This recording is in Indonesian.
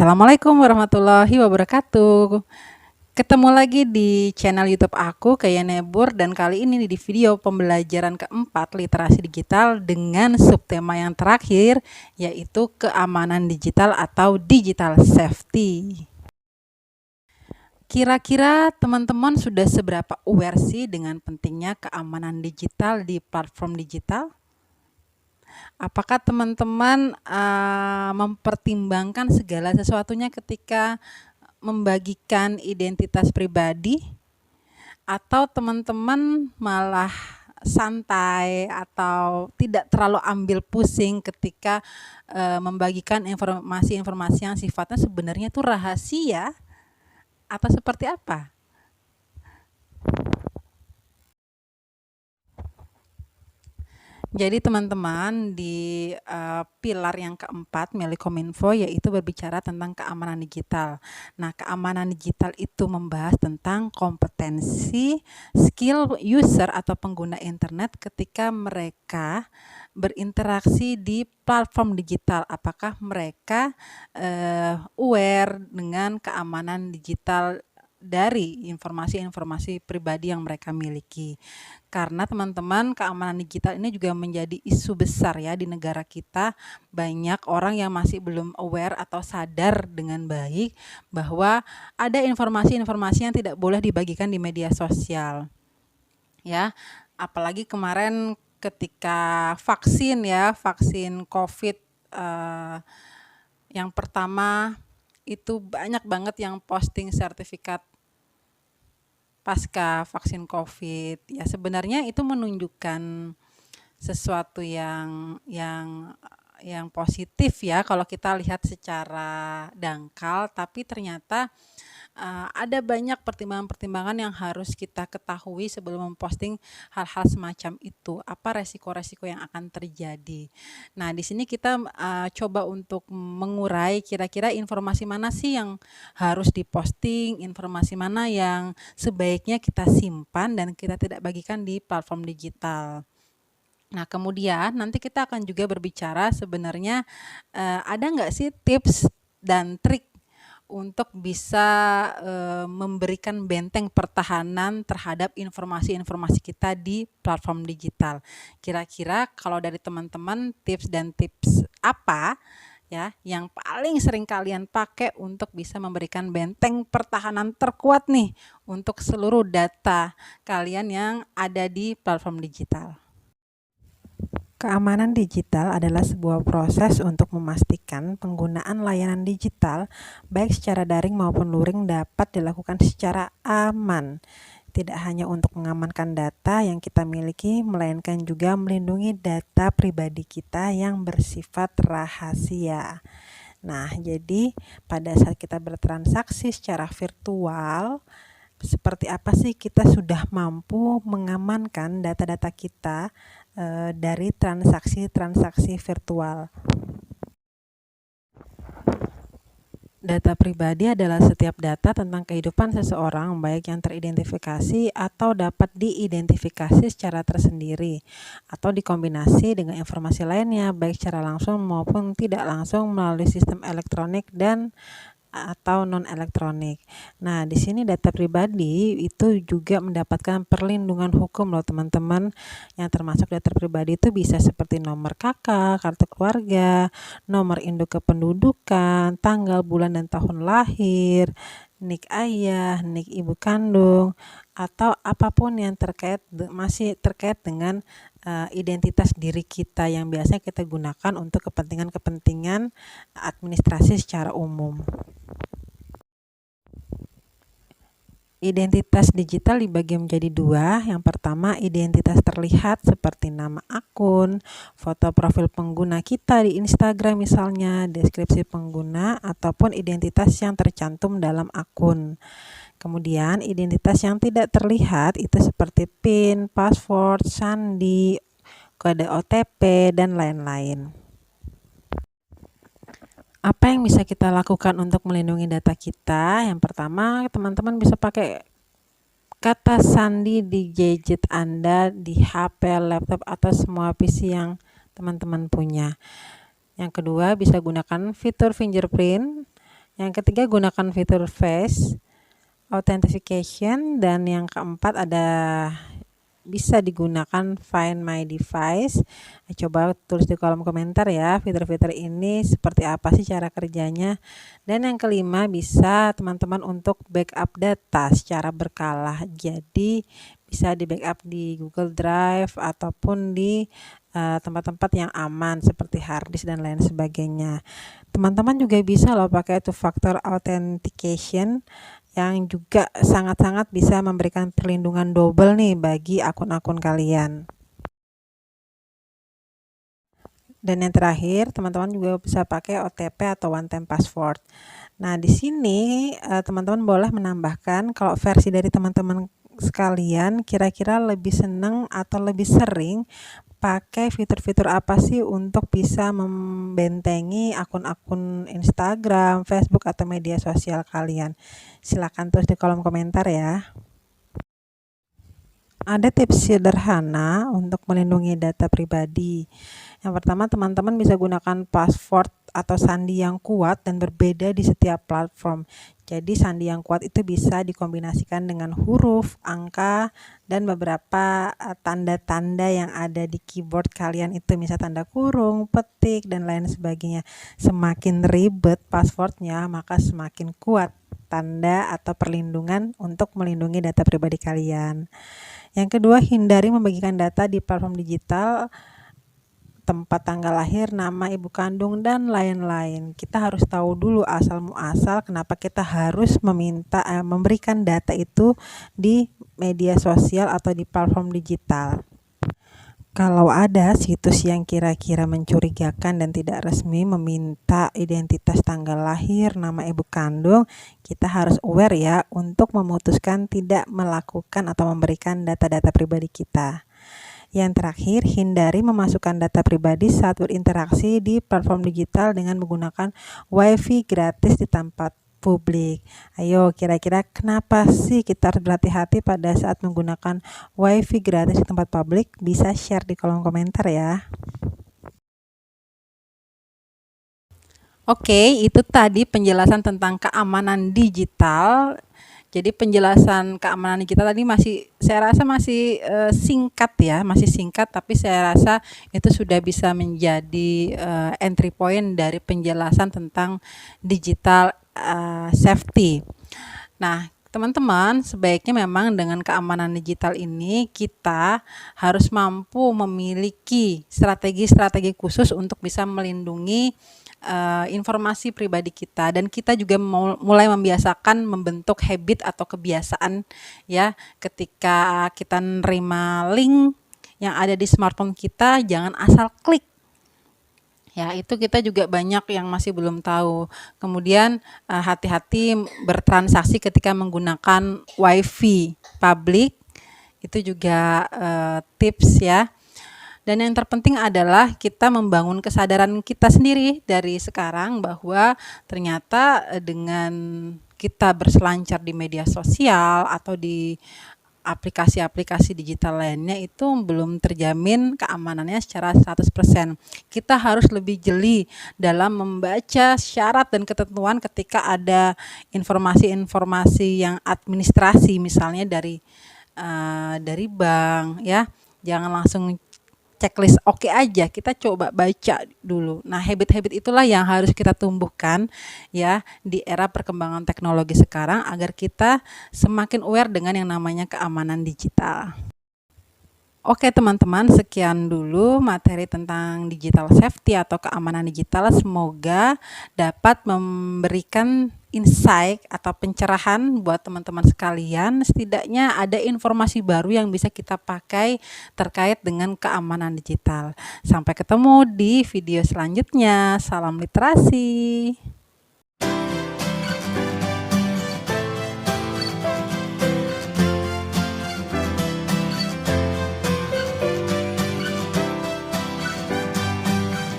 Assalamualaikum warahmatullahi wabarakatuh. Ketemu lagi di channel YouTube aku, Kaya Nebur, dan kali ini di video pembelajaran keempat literasi digital dengan subtema yang terakhir, yaitu keamanan digital atau digital safety. Kira-kira teman-teman sudah seberapa aware sih dengan pentingnya keamanan digital di platform digital? Apakah teman-teman mempertimbangkan segala sesuatunya ketika membagikan identitas pribadi, atau teman-teman malah santai atau tidak terlalu ambil pusing ketika membagikan informasi-informasi yang sifatnya sebenarnya itu rahasia, atau seperti apa? Jadi teman-teman, di pilar yang keempat milik Kominfo yaitu berbicara tentang keamanan digital. Nah, keamanan digital itu membahas tentang kompetensi, skill user atau pengguna internet ketika mereka berinteraksi di platform digital. Apakah mereka aware dengan keamanan digital dari informasi-informasi pribadi yang mereka miliki. Karena teman-teman, keamanan digital ini juga menjadi isu besar ya di negara kita. Banyak orang yang masih belum aware atau sadar dengan baik bahwa ada informasi-informasi yang tidak boleh dibagikan di media sosial. Ya, apalagi kemarin ketika vaksin COVID yang pertama itu banyak banget yang posting sertifikat pasca vaksin COVID. Ya, sebenarnya itu menunjukkan sesuatu yang positif ya kalau kita lihat secara dangkal, tapi ternyata ada banyak pertimbangan-pertimbangan yang harus kita ketahui sebelum memposting hal-hal semacam itu. Apa resiko-resiko yang akan terjadi? Nah, di sini kita coba untuk mengurai kira-kira informasi mana sih yang harus diposting, informasi mana yang sebaiknya kita simpan dan kita tidak bagikan di platform digital. Nah, kemudian nanti kita akan juga berbicara sebenarnya ada nggak sih tips dan trik untuk bisa memberikan benteng pertahanan terhadap informasi-informasi kita di platform digital. Kira-kira kalau dari teman-teman tips apa ya yang paling sering kalian pakai untuk bisa memberikan benteng pertahanan terkuat nih untuk seluruh data kalian yang ada di platform digital? Keamanan digital adalah sebuah proses untuk memastikan penggunaan layanan digital baik secara daring maupun luring dapat dilakukan secara aman. Tidak hanya untuk mengamankan data yang kita miliki, melainkan juga melindungi data pribadi kita yang bersifat rahasia. Nah, jadi pada saat kita bertransaksi secara virtual, seperti apa sih kita sudah mampu mengamankan data-data kita dari transaksi-transaksi virtual. Data pribadi adalah setiap data tentang kehidupan seseorang, baik yang teridentifikasi atau dapat diidentifikasi secara tersendiri, atau dikombinasi dengan informasi lainnya, baik secara langsung maupun tidak langsung melalui sistem elektronik dan atau non elektronik. Nah, di sini data pribadi itu juga mendapatkan perlindungan hukum loh teman-teman. Yang termasuk data pribadi itu bisa seperti nomor KK, kartu keluarga, nomor induk kependudukan, tanggal, bulan dan tahun lahir, nik ayah, nik ibu kandung, atau apapun yang masih terkait dengan identitas diri kita yang biasanya kita gunakan untuk kepentingan-kepentingan administrasi secara umum. Identitas digital dibagi menjadi dua. Yang pertama, identitas terlihat seperti nama akun, foto profil pengguna kita di Instagram misalnya, deskripsi pengguna, ataupun identitas yang tercantum dalam akun. Kemudian, identitas yang tidak terlihat itu seperti PIN, password, sandi, kode OTP, dan lain-lain. Apa yang bisa kita lakukan untuk melindungi data kita? Yang pertama, teman-teman bisa pakai kata sandi di gadget Anda, di HP, laptop, atau semua PC yang teman-teman punya. Yang kedua, bisa gunakan fitur fingerprint Yang ketiga, gunakan fitur face authentication, dan yang keempat ada bisa digunakan Find My Device. Coba tulis di kolom komentar ya, fitur-fitur ini seperti apa sih cara kerjanya. Dan yang kelima, bisa teman-teman untuk backup data secara berkala. Jadi bisa di backup di Google Drive ataupun di tempat-tempat yang aman seperti harddisk dan lain sebagainya. Teman-teman juga bisa loh pakai two-factor authentication yang juga sangat-sangat bisa memberikan perlindungan double nih bagi akun-akun kalian. Dan yang terakhir, teman-teman juga bisa pakai OTP atau one time password. Nah, di sini teman-teman boleh menambahkan kalau versi dari teman-teman sekalian kira-kira lebih senang atau lebih sering pakai fitur-fitur apa sih untuk bisa membentengi akun-akun Instagram, Facebook, atau media sosial kalian. Silahkan tulis di kolom komentar ya. Ada tips sederhana untuk melindungi data pribadi. Yang pertama, teman-teman bisa gunakan password atau sandi yang kuat dan berbeda di setiap platform. Jadi sandi yang kuat itu bisa dikombinasikan dengan huruf, angka, dan beberapa tanda-tanda yang ada di keyboard kalian itu, misalnya tanda kurung, petik, dan lain sebagainya. Semakin ribet passwordnya, maka semakin kuat tanda atau perlindungan untuk melindungi data pribadi kalian. Yang kedua, hindari membagikan data di platform digital, tempat tanggal lahir, nama ibu kandung, dan lain-lain. Kita harus tahu dulu asal muasal kenapa kita harus memberikan data itu di media sosial atau di platform digital. Kalau ada situs yang kira-kira mencurigakan dan tidak resmi meminta identitas tanggal lahir, nama ibu kandung, kita harus aware ya untuk memutuskan tidak melakukan atau memberikan data-data pribadi kita. Yang terakhir, hindari memasukkan data pribadi saat berinteraksi di platform digital dengan menggunakan WiFi gratis di tempat publik. Ayo, kira-kira kenapa sih kita harus berhati-hati pada saat menggunakan WiFi gratis di tempat publik? Bisa share di kolom komentar ya. Oke, itu tadi penjelasan tentang keamanan digital. Jadi penjelasan keamanan digital tadi saya rasa masih singkat ya, masih singkat, tapi saya rasa itu sudah bisa menjadi entry point dari penjelasan tentang digital safety. Nah, teman-teman, sebaiknya memang dengan keamanan digital ini kita harus mampu memiliki strategi-strategi khusus untuk bisa melindungi informasi pribadi kita, dan kita juga mulai membiasakan membentuk habit atau kebiasaan ya, ketika kita nerima link yang ada di smartphone kita jangan asal klik. Ya, itu kita juga banyak yang masih belum tahu. Kemudian hati-hati bertransaksi ketika menggunakan WiFi publik. Itu juga tips ya. Dan yang terpenting adalah kita membangun kesadaran kita sendiri dari sekarang bahwa ternyata dengan kita berselancar di media sosial atau di aplikasi-aplikasi digital lainnya itu belum terjamin keamanannya secara 100%. Kita harus lebih jeli dalam membaca syarat dan ketentuan ketika ada informasi-informasi yang administrasi, misalnya dari bank ya. Jangan langsung checklist oke aja, kita coba baca dulu. Nah, habit-habit itulah yang harus kita tumbuhkan ya di era perkembangan teknologi sekarang agar kita semakin aware dengan yang namanya keamanan digital. Oke teman-teman, sekian dulu materi tentang digital safety atau keamanan digital. Semoga dapat memberikan insight atau pencerahan buat teman-teman sekalian. Setidaknya ada informasi baru yang bisa kita pakai terkait dengan keamanan digital. Sampai ketemu di video selanjutnya. Salam literasi.